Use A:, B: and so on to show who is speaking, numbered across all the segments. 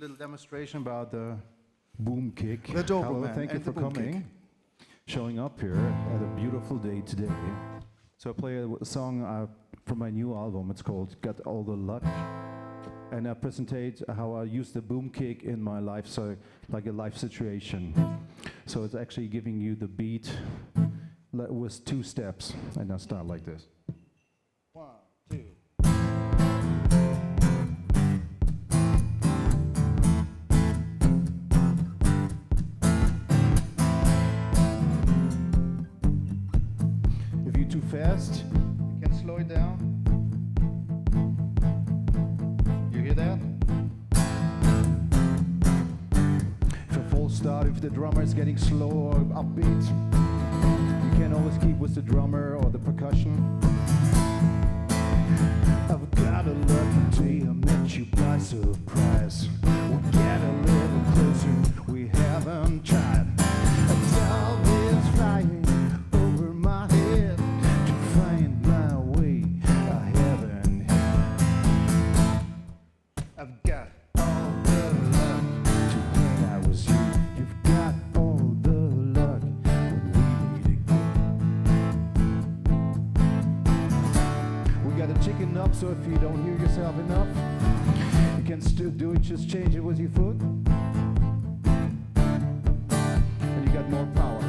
A: little demonstration about the boom kick.
B: The DobBroMan.
A: Hello, thank you for coming, showing up here at a beautiful day today. So I play a song from my new album. It's called Got All the Luck. And I presentate how I use the boom kick in my life, so like a life situation. So it's actually giving you the beat with 2 steps. And I start like this. 1, 2. If you're too fast, you can slow it down. You hear that? If a false start, if the drummer is getting slow or upbeat, you can always keep with the drummer or the percussion. I've got a lucky day, I met you by surprise. We get a little closer, we haven't tried. A dove is flying over my head to find my way. I haven't. I've got all the luck to hang out with you. You've got all the luck when we meet again. We got a chicken up, so if you don't hear yourself enough, you can still do it, just change it with your foot. And you got more power.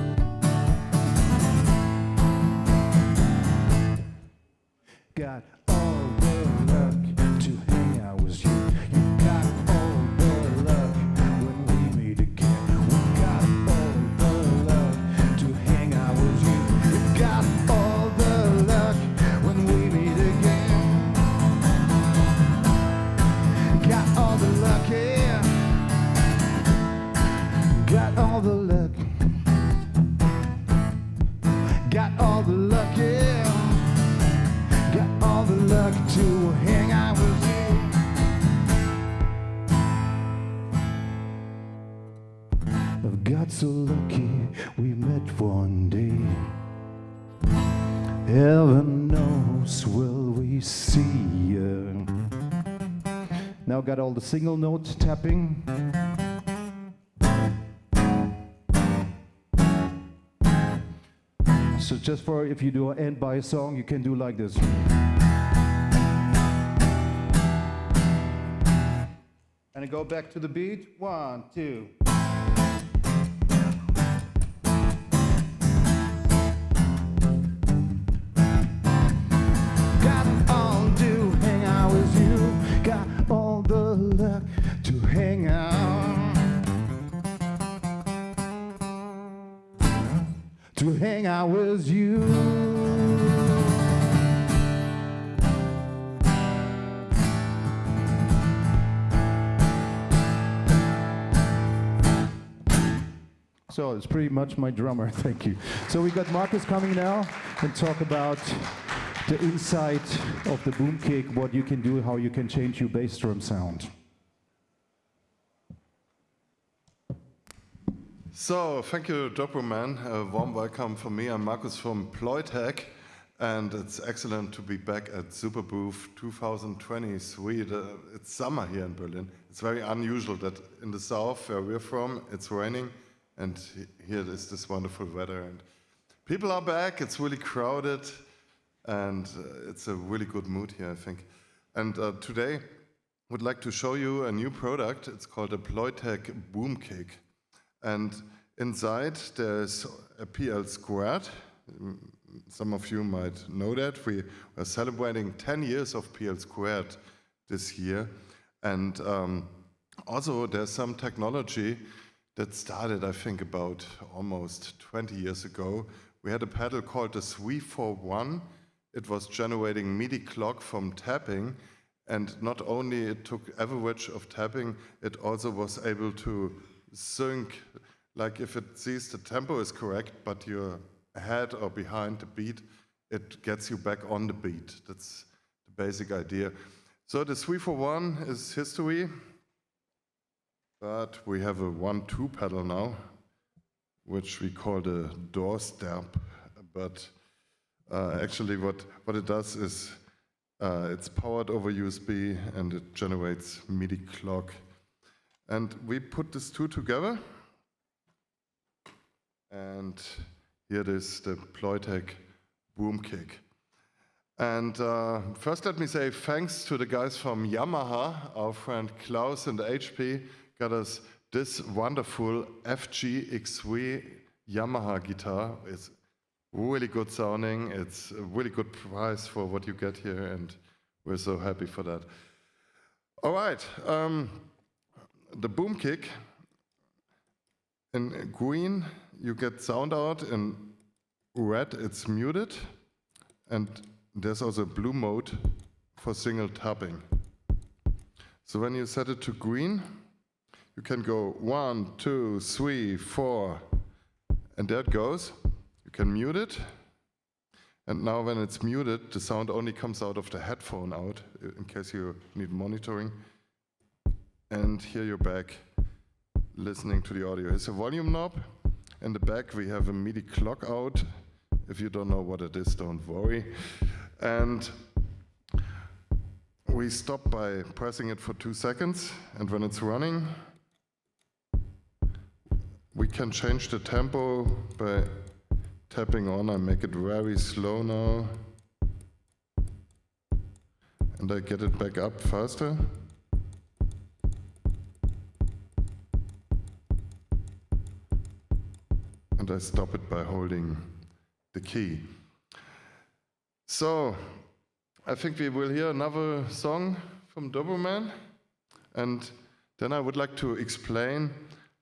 A: Got all the luck to hang out with you. You got all the luck when we meet again. We got all the luck to hang out with you. You got all the luck when we meet again. Got all the luck, yeah. Got all the luck. Got all the luck, yeah. Got all the luck to hang out with you. I've got so lucky we met one day. Heaven knows will we see you. Now got all the single note tapping. So just for if you do an end by a song, you can do like this. And go back to the beat. 1, 2. Got all to hang out with you. Got all the luck to hang out. To hang out with you. So it's pretty much my drummer, thank you. So we got Marcus coming now and talk about the inside of the boom kick, what you can do, how you can change your bass drum sound.
C: So, thank you, DobBroMan. A warm welcome from me. I'm Markus from Ploytec, and it's excellent to be back at SUPERBOOTH23. It's summer here in Berlin. It's very unusual that in the south, where we're from, it's raining, and here it is this wonderful weather. And people are back, it's really crowded, and it's a really good mood here, I think. And today, I would like to show you a new product. It's called a Ploytec Boom Kick. And inside there's a PL squared. Some of you might know that. We are celebrating 10 years of PL squared this year. And also there's some technology that started, I think, about almost 20 years ago. We had a pedal called the 341. It was generating MIDI clock from tapping. And not only it took average of tapping, it also was able to sync, like if it sees the tempo is correct, but you're ahead or behind the beat, it gets you back on the beat. That's the basic idea. So the 341 is history, but we have a 1-2 pedal now, which we call the doorstep. But actually what it does is it's powered over USB and it generates MIDI clock. And we put these two together. And here it is, the Ploytec boom kick. And first let me say thanks to the guys from Yamaha. Our friend Klaus and HP got us this wonderful FGXV Yamaha guitar. It's really good sounding. It's a really good price for what you get here, and we're so happy for that. All right, the boom kick. In green, you get sound out. In red, it's muted. And there's also a blue mode for single tapping. So when you set it to green, you can go 1, 2, 3, 4, and there it goes. You can mute it. And now when it's muted, the sound only comes out of the headphone out, in case you need monitoring. And here you're back listening to the audio. Here's a volume knob. In the back we have a MIDI clock out. If you don't know what it is, don't worry. And we stop by pressing it for 2 seconds, and when it's running, we can change the tempo by tapping on. I make it very slow now, and I get it back up faster. And I stop it by holding the key. So, I think we will hear another song from DobBroMan, and then I would like to explain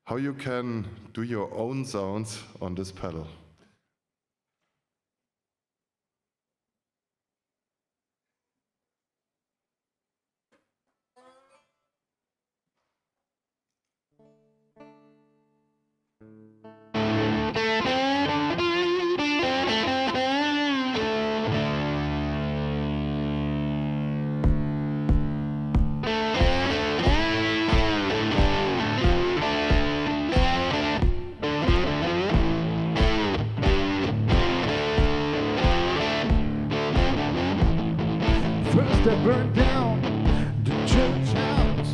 C: how you can do your own sounds on this pedal.
A: First I burned down the church house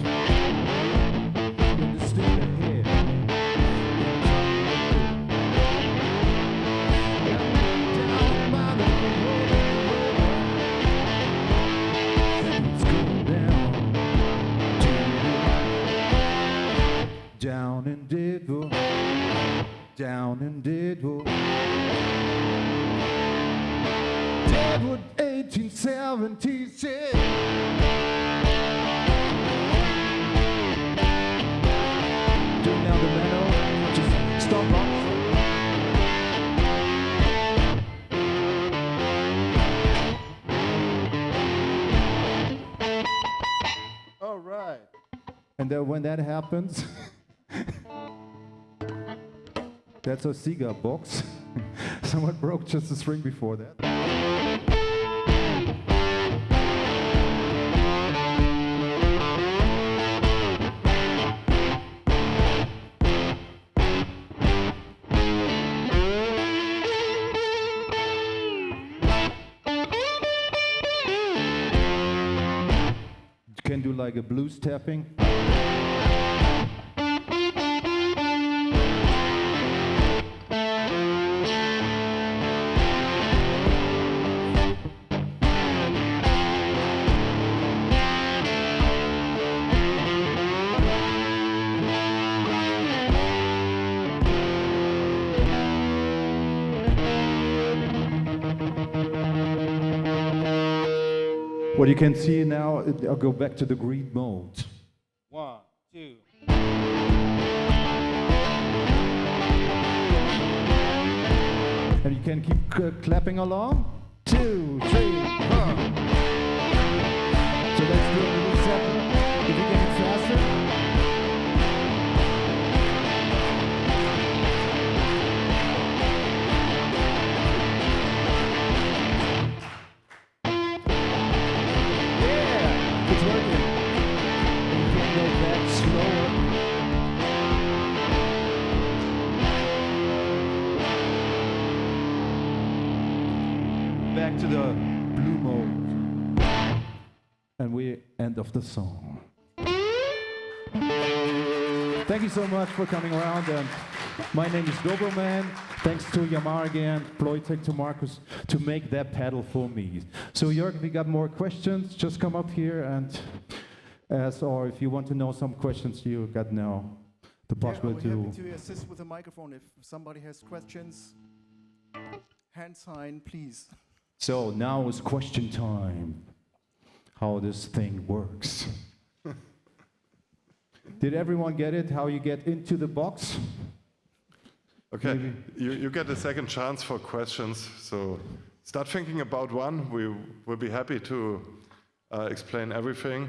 A: in the state of head. Down by the road, it's going down in Deadwood, down in Deadwood. Deadwood 1876. Doing now the mellow, just stop off. All right. And then when that happens, that's our Sega box. Someone broke just a string before that. Can do like a blues tapping. What you can see now, I'll go back to the green mode. 1, 2. And you can keep clapping along. 2, 3, 4. So let's do a little separate. If you get it faster. It's working. You can go back slower. Back to the blue mode. And we end of the song. Thank you so much for coming around. And my name is DobBroMan. Thanks to Yamaha again, Ploytec, to Marcus, to make that pedal for me. So Jörg, if you got more questions, just come up here and ask, or if you want to know some questions, you got now the possibility
B: I'm happy to assist with the microphone. If somebody has questions, hand sign, please.
A: So now is question time. How this thing works. Did everyone get it? How you get into the box?
C: Okay, you get a second chance for questions, so start thinking about one. We will be happy to explain everything,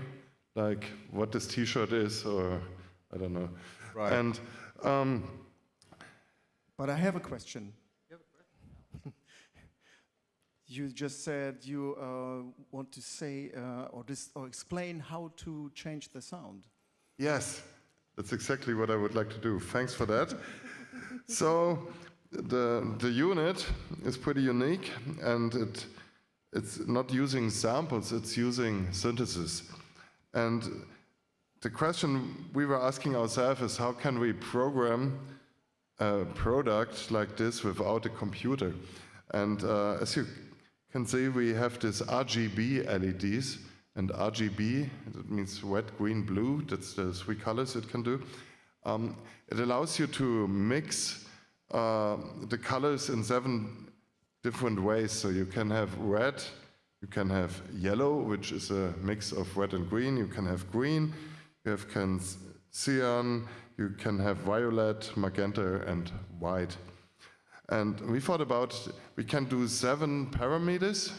C: like what this T-shirt is, or I don't know.
D: Right.
C: And
B: But I have a question. You just said you want to say or explain how to change the sound.
C: yes, that's exactly what I would like to do. Thanks for that. So the unit is pretty unique, and it's not using samples, it's using synthesis. And the question we were asking ourselves is, how can we program a product like this without a computer? And as you can see, we have this RGB LEDs, and RGB, that means red, green, blue, that's the 3 colors it can do. It allows you to mix the colors in 7 different ways. So you can have red, you can have yellow, which is a mix of red and green, you can have green, you have cyan, you can have violet, magenta, and white. And we thought about, we can do 7 parameters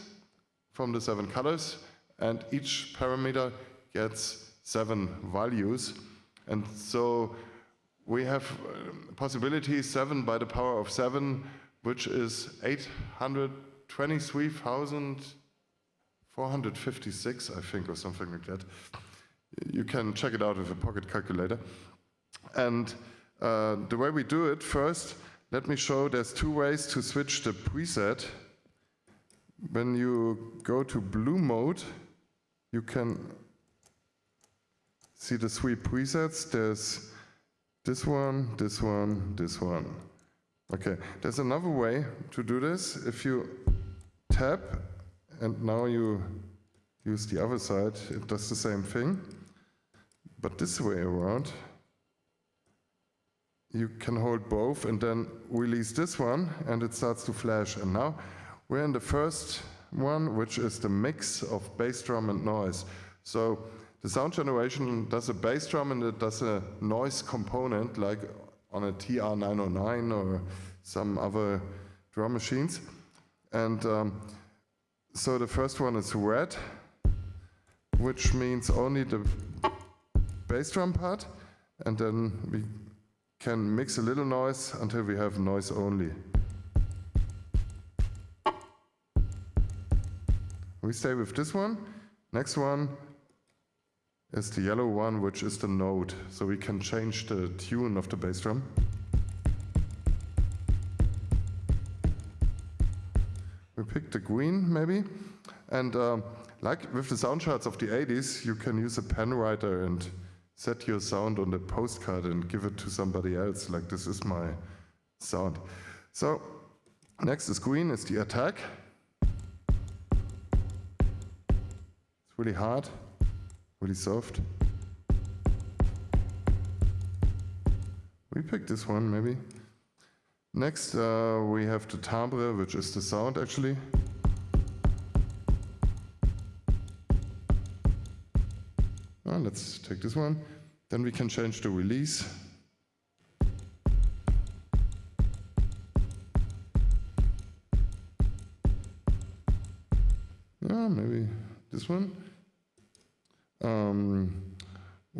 C: from the 7 colors, and each parameter gets 7 values. And so we have possibilities 7 by the power of 7, which is 823,456, I think, or something like that. You can check it out with a pocket calculator. And the way we do it, first, let me show there's 2 ways to switch the preset. When you go to blue mode, you can see the 3 presets. There's this one, this one, this one. Okay, there's another way to do this. If you tap, and now you use the other side, it does the same thing. But this way around, you can hold both and then release this one, and it starts to flash. And now we're in the first one, which is the mix of bass drum and noise. So the sound generation does a bass drum and it does a noise component, like on a TR-909 or some other drum machines. And so the first one is red, which means only the bass drum part, and then we can mix a little noise until we have noise only. We stay with this one. Next one is the yellow one, which is the note. So we can change the tune of the bass drum. We pick the green, maybe. And like with the sound charts of the 80s, you can use a pen writer and set your sound on the postcard and give it to somebody else, like this is my sound. So next is green, is the attack. It's really hard, really soft. We pick this one, maybe. Next, we have the timbre, which is the sound, actually. Let's take this one. Then we can change the release. Maybe this one.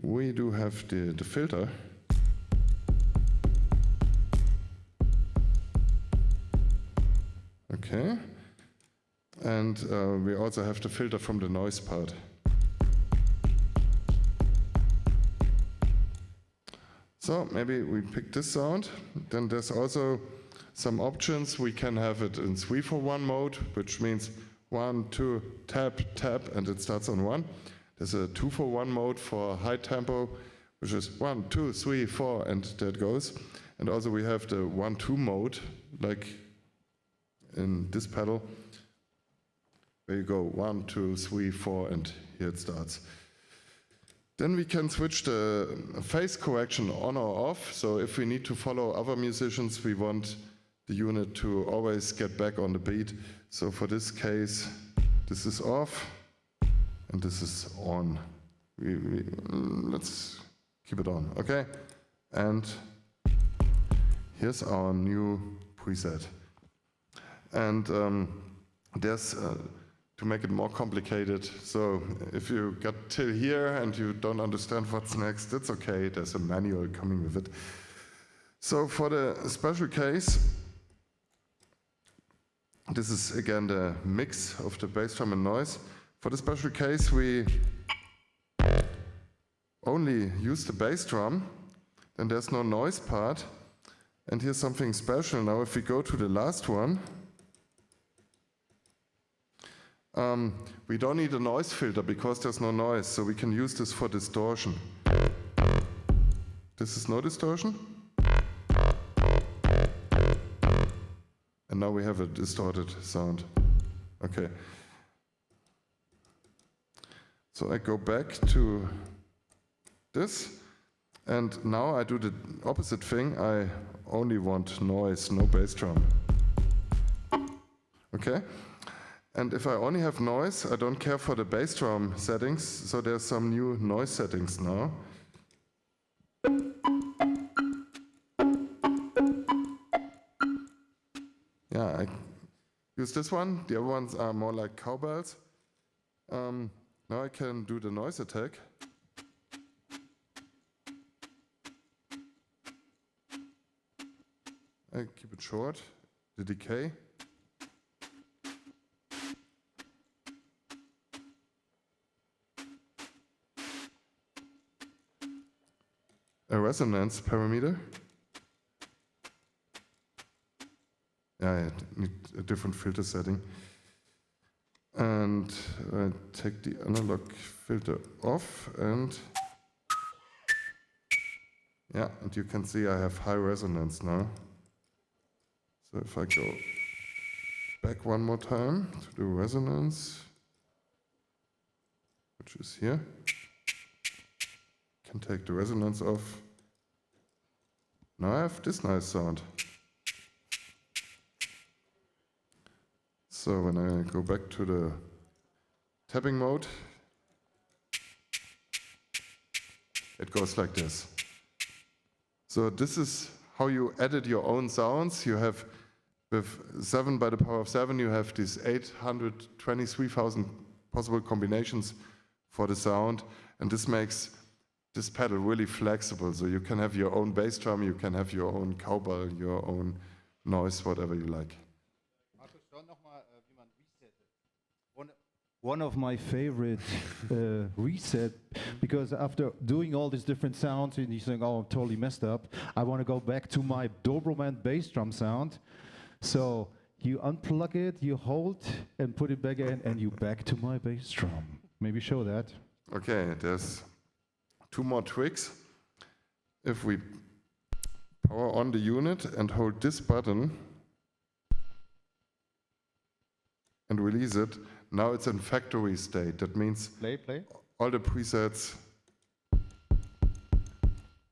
C: We do have the filter. Okay. And we also have the filter from the noise part. So maybe we pick this sound. Then there's also some options. We can have it in 3-for-1 mode, which means 1, 2, tap, tap, and it starts on 1. There's a 2-for-1 mode for high tempo, which is 1, 2, 3, 4, and that goes. And also we have the 1-2 mode, like in this pedal, where you go 1, 2, 3, 4, and here it starts. Then we can switch the phase correction on or off. So if we need to follow other musicians, we want the unit to always get back on the beat. So for this case, this is off and this is on. Let's keep it on, okay? And here's our new preset. And there's to make it more complicated. So if you got till here and you don't understand what's next, it's okay. There's a manual coming with it. So for the special case, this is again the mix of the bass drum and noise. For the special case, we only use the bass drum, then there's no noise part. And here's something special. Now if we go to the last one, we don't need a noise filter because there's no noise, so we can use this for distortion. This is no distortion. And now we have a distorted sound. Okay. So I go back to this, and now I do the opposite thing. I only want noise, no bass drum. Okay? And if I only have noise, I don't care for the bass drum settings, so there's some new noise settings now. Yeah, I use this one. The other ones are more like cowbells. Now I can do the noise attack. I keep it short, the decay. A resonance parameter. Yeah, I need a different filter setting. And I take the analog filter off, and yeah, and you can see I have high resonance now. So if I go back one more time to the resonance, which is here, can take the resonance off. Now I have this nice sound. So when I go back to the tapping mode, it goes like this. So this is how you edit your own sounds. You have, with 7 by the power of 7, you have these 823,000 possible combinations for the sound, and this makes this pedal really flexible. So you can have your own bass drum, you can have your own cowbell, your own noise, whatever you like.
A: One of my favorite reset, because after doing all these different sounds and you think, oh, I'm totally messed up, I want to go back to my DobBroMan bass drum sound. So you unplug it, you hold and put it back in, and you back to my bass drum. Maybe show that.
C: Okay, there's 2 more tricks. If we power on the unit and hold this button and release it, now it's in factory state. That means
A: Play.
C: all the presets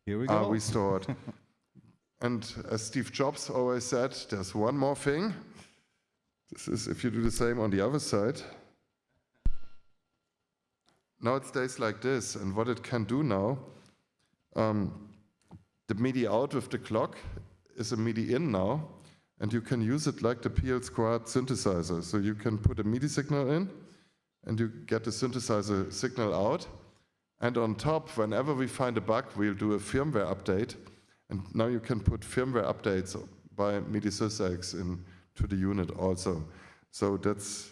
A: Here we
C: are
A: go.
C: restored. And as Steve Jobs always said, there's one more thing. This is if you do the same on the other side. Now it stays like this, and what it can do now, the MIDI out with the clock is a MIDI in now, and you can use it like the PL Squad synthesizer. So you can put a MIDI signal in, and you get the synthesizer signal out, and on top, whenever we find a bug, we'll do a firmware update, and now you can put firmware updates by MIDI sysx into the unit also. So that's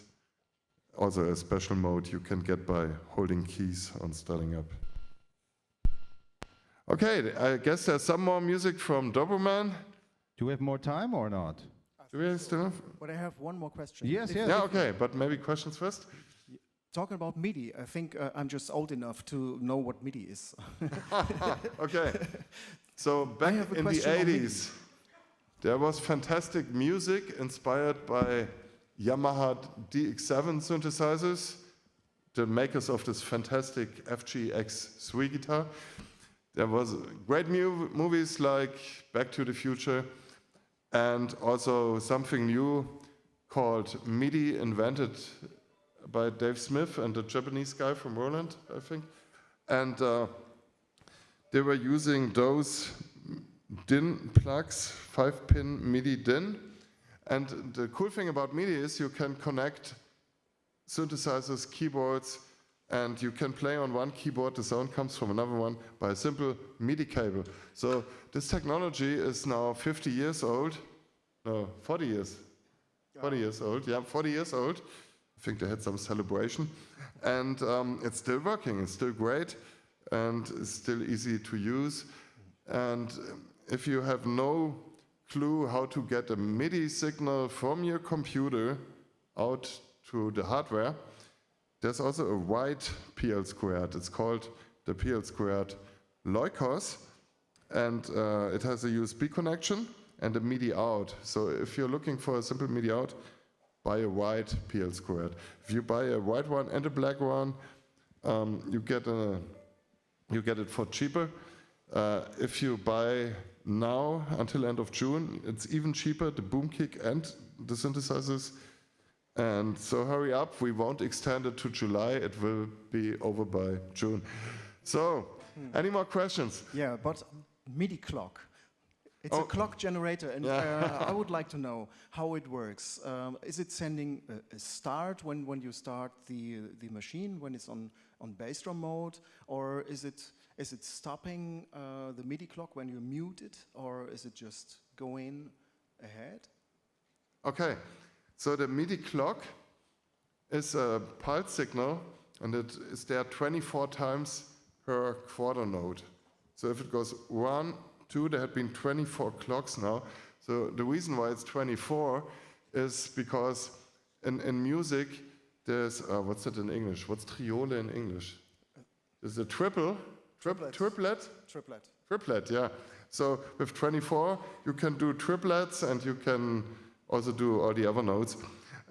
C: also a special mode you can get by holding keys on starting up. Okay, I guess there's some more music from DobBroMan.
A: Do we have more time or not?
C: Do we still have?
B: But I have one more question.
A: Yes, yes.
C: Yeah, okay, but maybe questions first?
B: Talking about MIDI, I think I'm just old enough to know what MIDI is.
C: Okay, so back
B: have a
C: in the
B: question on MIDI.
C: 80s, there was fantastic music inspired by Yamaha DX7 synthesizers, the makers of this fantastic FGX3 guitar. There was great movies like Back to the Future, and also something new called MIDI, invented by Dave Smith and the Japanese guy from Roland, I think. And they were using those DIN plugs, 5-pin MIDI DIN. And the cool thing about MIDI is you can connect synthesizers, keyboards, and you can play on one keyboard, the sound comes from another one by a simple MIDI cable. So this technology is now 50 years old. No, 40 years. 40 years old, yeah, 40 years old. I think they had some celebration. And it's still working, it's still great, and it's still easy to use. And if you have no clue how to get a MIDI signal from your computer out to the hardware, there's also a white PL². It's called the PL² Leukos, and it has a USB connection and a MIDI out. So if you're looking for a simple MIDI out, buy a white PL². If you buy a white one and a black one, you get it for cheaper. If you buy now until end of June, it's even cheaper, the boom kick and the synthesizers. And so hurry up, we won't extend it to July, it will be over by June. So, any more questions?
B: Yeah, but MIDI clock. It's a clock generator, and I would like to know how it works. Is it sending a start when you start the machine, when it's on bass drum mode, or is it stopping the MIDI clock when you mute it, or is it just going ahead?
C: Okay, so the MIDI clock is a pulse signal, and it is there 24 times per quarter note. So if it goes 1, 2, there have been 24 clocks now. So the reason why it's 24 is because in music there's, what's that in English? What's triole in English? There's a triplet? Triplet, yeah. So with 24 you can do triplets, and you can also do all the other notes.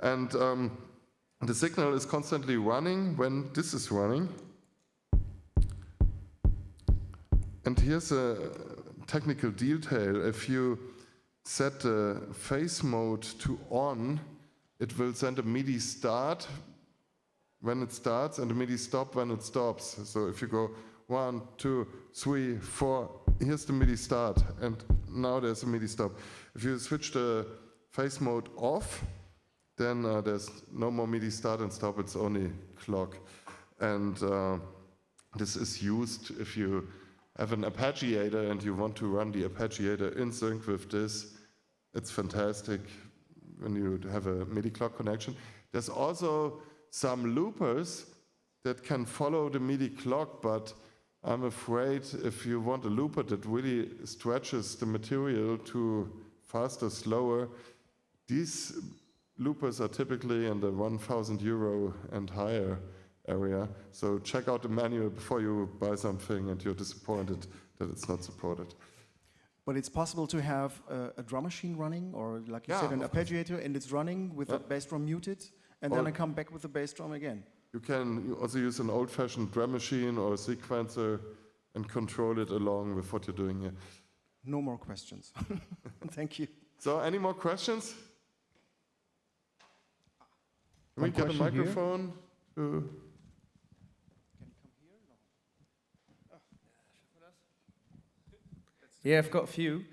C: And the signal is constantly running when this is running. And here's a technical detail. If you set the phase mode to on, it will send a MIDI start when it starts and a MIDI stop when it stops. So if you go 1, 2, 3, 4, here's the MIDI start, and now there's a MIDI stop. If you switch the phase mode off, then there's no more MIDI start and stop, it's only clock. And this is used if you have an arpeggiator and you want to run the arpeggiator in sync with this. It's fantastic when you have a MIDI clock connection. There's also some loopers that can follow the MIDI clock, but I'm afraid if you want a looper that really stretches the material to faster, slower, these loopers are typically in the 1,000 euro and higher area. So check out the manual before you buy something and you're disappointed that it's not supported.
B: But it's possible to have a drum machine running, or like you said, an arpeggiator, and it's running with the bass drum muted, and then I come back with the bass drum again.
C: You can also use an old-fashioned drum machine or a sequencer and control it along with what you're doing here.
B: No more questions. Thank you.
C: So, any more questions? Can we get a microphone?
D: Yeah, I've got a few.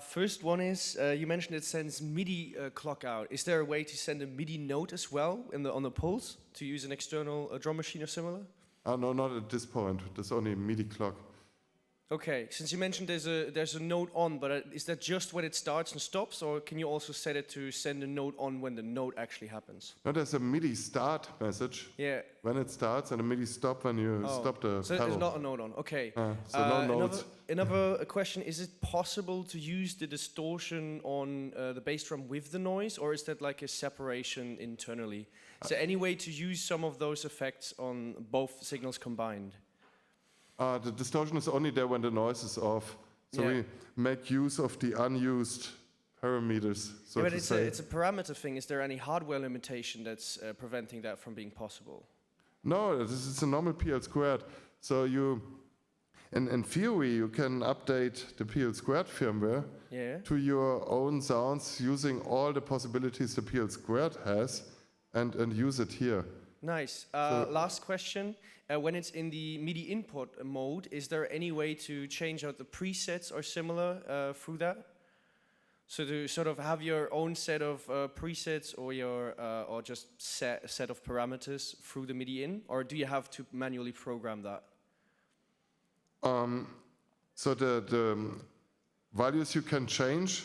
D: First one is, you mentioned it sends MIDI clock out. Is there a way to send a MIDI note as well on the pulse to use an external drum machine or similar?
C: No, not at this point. There's only a MIDI clock.
D: Okay, since you mentioned there's a note on, but is that just when it starts and stops, or can you also set it to send a note on when the note actually happens?
C: No, there's a MIDI start message
D: Yeah.
C: when it starts and a MIDI stop when you stop the
D: so
C: pedal.
D: there's not a note on. Okay.
C: So no notes.
D: Another question: is it possible to use the distortion on the bass drum with the noise, or is that like a separation internally? Is there any way to use some of those effects on both signals combined?
C: The distortion is only there when the noise is off. So we make use of the unused parameters, so
D: but
C: to
D: it's
C: say.
D: it's a parameter thing. Is there any hardware limitation that's preventing that from being possible?
C: No, this is a normal PL squared. So you, in theory, you can update the PL squared firmware to your own sounds using all the possibilities the PL squared has and use it here.
D: Nice. Last question. When it's in the MIDI input mode, is there any way to change out the presets or similar through that? So to sort of have your own set of presets or your or just set of parameters through the MIDI in, or do you have to manually program that?
C: So the values you can change,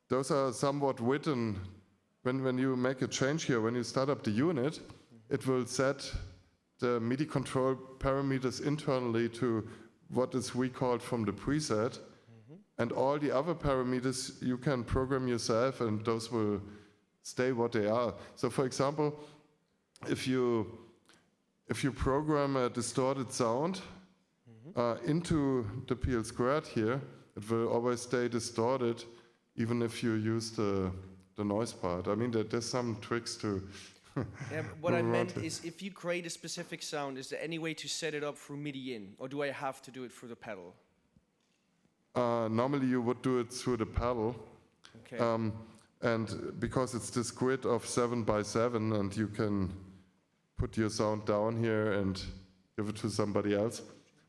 C: those are somewhat written. When you make a change here, when you start up the unit, it will set the MIDI control parameters internally to what is recalled from the preset. And all the other parameters you can program yourself, and those will stay what they are. So for example, if you program a distorted sound into the PL squared here, it will always stay distorted even if you use the noise part. I mean, there's some tricks to
D: yeah, but what I meant is, if you create a specific sound, is there any way to set it up through MIDI in, or do I have to do it through the pedal?
C: Normally you would do it through the pedal.
D: Okay.
C: And because it's this grid of 7 by 7, and you can put your sound down here and give it to somebody else.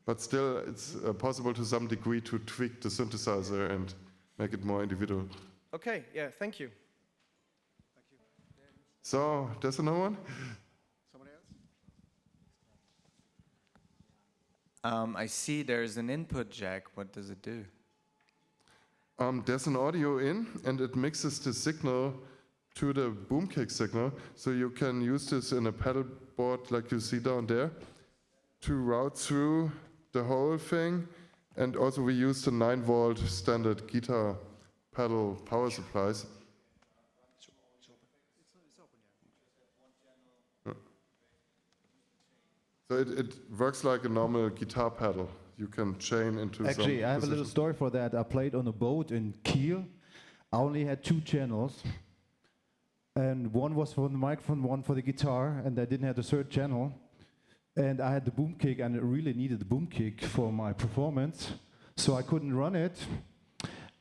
C: But still, it's possible to some degree to tweak the synthesizer and make it more individual.
D: Okay, yeah, thank you.
C: So, there's another one?
B: Somebody else?
E: I see there's an input jack. What does it do?
C: There's an audio in, and it mixes the signal to the boom kick signal. So you can use this in a pedal board like you see down there to route through the whole thing. And also we use the 9-volt standard guitar pedal power supplies. So it works like a normal guitar pedal. You can chain into
A: Actually,
C: some
A: I have a little
C: positions.
A: story for that. I played on a boat in Kiel. I only had 2 channels. And one was for the microphone, one for the guitar, and I didn't have the third channel. And I had the boom kick, and I really needed the boom kick for my performance, so I couldn't run it.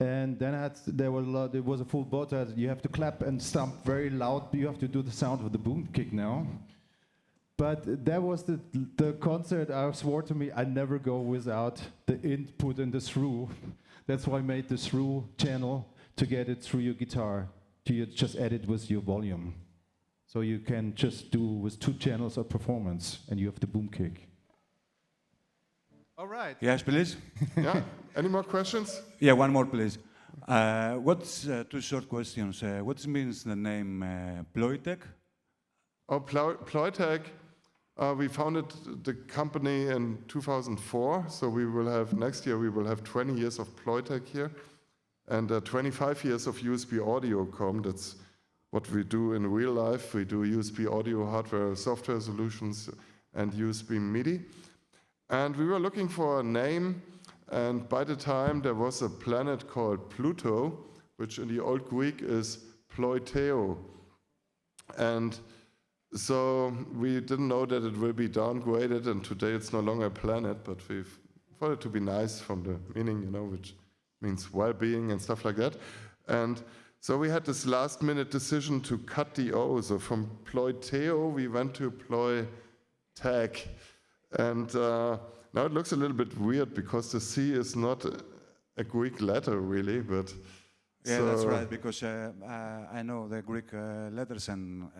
A: And then there was a full boat that you have to clap and stomp very loud. You have to do the sound of the boom kick now. But that was the concert. I swore to me I never go without the input and the through. That's why I made the through channel to get it through your guitar. You just add it with your volume. So you can just do with 2 channels of performance, and you have the boom kick.
B: All right.
F: Yes, please.
C: Yeah. Any more questions?
F: Yeah, one more, please. What's 2 short questions? What means the name Ploytec?
C: Oh, Ploytec. We founded the company in 2004, so we will have next year we will have 20 years of Ploytec here, and 25 years of USB audio com. That's what we do in real life. We do USB audio hardware, software solutions, and USB MIDI. And we were looking for a name, and by the time there was a planet called Pluto, which in the Old Greek is Ployteo. And so we didn't know that it will be downgraded, and today it's no longer a planet, but we thought it to be nice from the meaning, you know, which means well-being and stuff like that. And so we had this last-minute decision to cut the O. So from Ployteo, we went to Ploytec. And now it looks a little bit weird because the C is not a Greek letter, really, but
F: Yeah, that's right, because I know the Greek letters and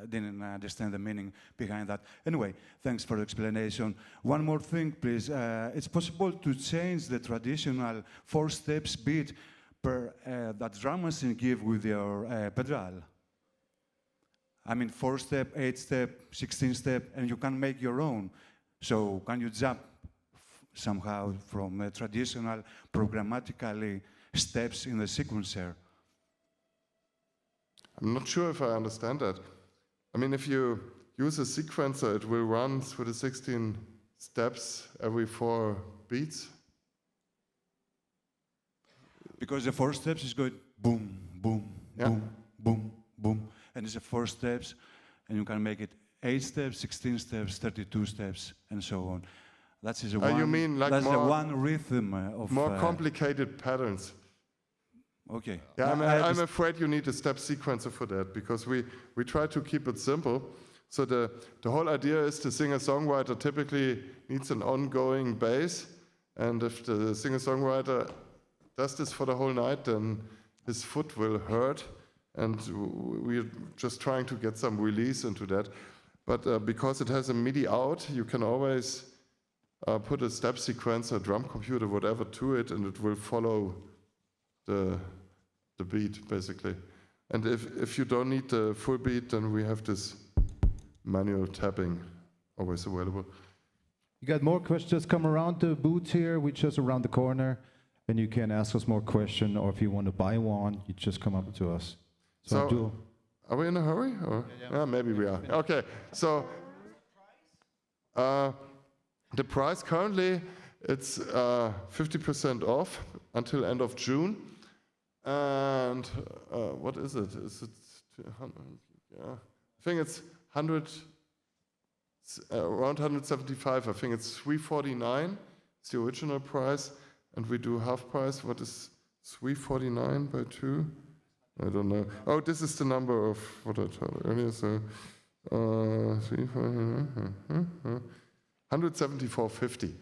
F: I didn't understand the meaning behind that. Anyway, thanks for the explanation. One more thing, please. It's possible to change the traditional 4 steps beat per that drum machine give with your pedal. I mean, 4 step, 8 step, 16 step, and you can make your own. So can you jump somehow from traditional programmatically steps in the sequencer?
C: I'm not sure if I understand that. I mean, if you use a sequencer, it will run through the 16 steps every 4 beats.
F: Because the 4 steps is going boom, boom, boom, boom, boom. And it's the 4 steps, and you can make it 8 steps, 16 steps, 32 steps, and so on. That's the one.
C: You mean like
F: that's
C: more,
F: the one rhythm of
C: more complicated patterns?
F: Okay.
C: Yeah, I'm afraid you need a step sequencer for that, because we try to keep it simple. So the whole idea is the singer-songwriter typically needs an ongoing bass, and if the singer-songwriter does this for the whole night, then his foot will hurt, and we're just trying to get some release into that. But because it has a MIDI out, you can always put a step sequencer, drum computer, whatever to it, and it will follow the beat, basically. And if you don't need the full beat, then we have this manual tapping always available.
A: You got more questions? Just come around the booth here. We're just around the corner, and you can ask us more questions, or if you want to buy one, you just come up to us.
C: So are we in a hurry? Or? Yeah, maybe we are. Okay, so the price currently, it's 50% off until end of June. And what is it? Is it 200? Yeah, I think it's 100, around 175. I think it's 349. It's the original price, and we do half price. What is 349 by 2? I don't know. Oh, this is the number of what I told earlier. So 174.50.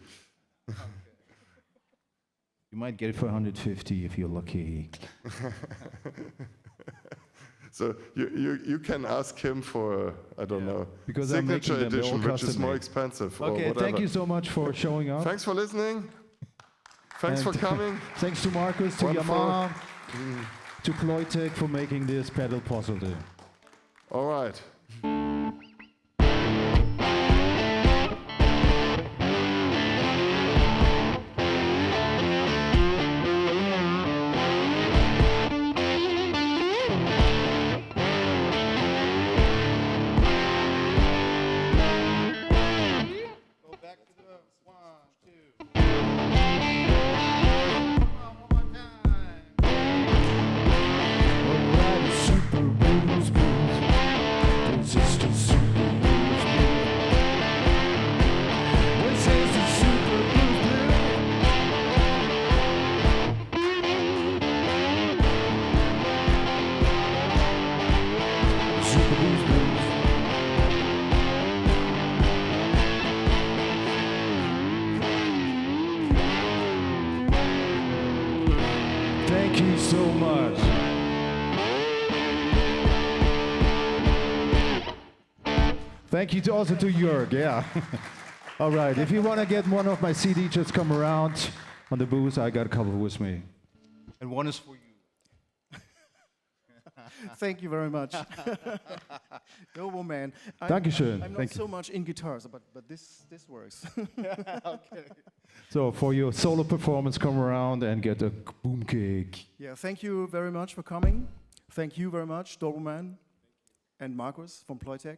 A: You might get it for 150 if you're lucky.
C: So you can ask him for, I don't know,
A: because
C: signature
A: I'm making them
C: edition,
A: all
C: which is
A: custom
C: more
A: made.
C: expensive.
A: Okay,
C: or whatever.
A: thank you so much for showing up.
C: Thanks for listening. Thanks
A: And
C: for coming.
A: Thanks to Marcus, to
C: Wonderful.
A: Yamaha, to Ploytec for making this pedal possible.
C: All right.
A: Thank you so much. Thank you also to Jörg, yeah. All right, if you want to get one of my CDs, just come around on the booth. I got a couple with me.
B: And one is for you. Thank you very much. DobBroMan.
A: Dankeschön.
B: I'm not
A: Thank you.
B: so much in guitars, but this works. Okay.
A: So for your solo performance, come around and get a boom cake.
B: Yeah, thank you very much for coming. Thank you very much, DobBroMan and Marcus from Ploytec.